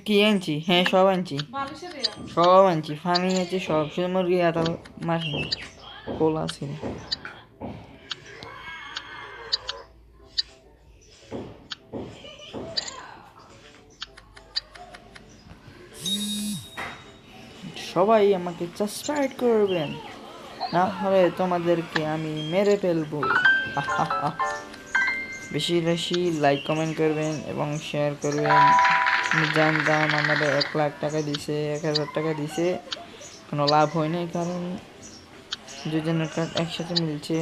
কি আনছি? হ্যাঁ সব আনছি, সব আনছি, ফানি আছে সব, শুধু মুরগি এত মাসিনি খোলা ছিল। সবাই আমাকে সাবস্ক্রাইব করবেন, না হলে তোমাদেরকে আমি মেরে ফেলবো। বেশি বেশি লাইক কমেন্ট করবেন এবং শেয়ার করবেন। আমি জানতাম আমাদের 1,00,000 টাকা দিছে, 1,000 টাকা দিছে, কোনো লাভ হয় নাই, কারণ দুজনের কার্ড একসাথে মিলছে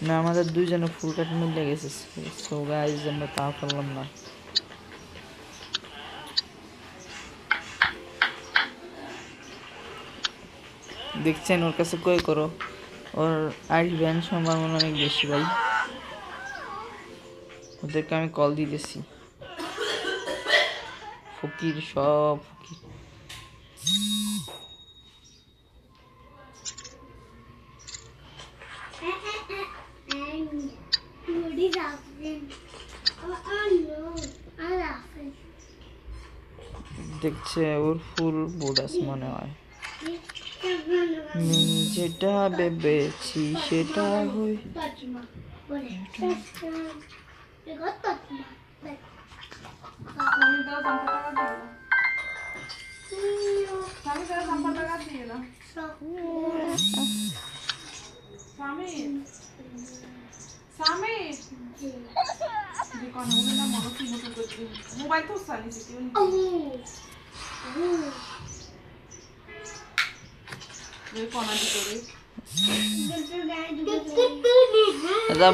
না, আমাদের দুজনের ফুল কার্ড মিলে গেছে। সো গাইজ আমরা তা পারলাম না। দেখছেন ওর কাছে কই করো, ওর আইডি ব্যান সম্ভাবনা অনেক বেশি ভাই। ওদেরকে আমি কল দিতেছি, ফকির সব ফকির। দেখছে ওর ফুল বোনাস মনে হয়। যেটা ভেবেছি সেটা হই।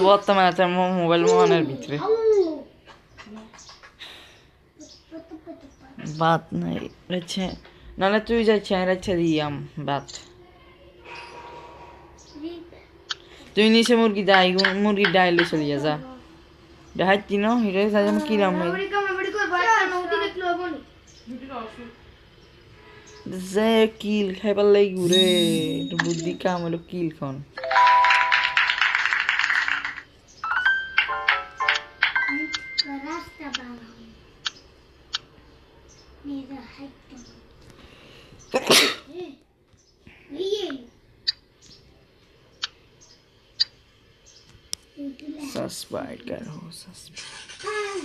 বর্তমানে আছে মোবাইল মোবাইলের ভিতরে বাত নাই রয়েছে, নাহলে তুই যাচ্ছে রেখে দিয়াম বাত। তুই নিচে মুরগি ডাই, মুরগি ডাইলে চলে যা, দেখাচ্ছি না হিরে সাজাম কিরাম যে কিল খাইবার লাগি ঘুরে বুদ্ধি কাম হলো কিল খন। सब्सक्राइब करो, सब्सक्राइब।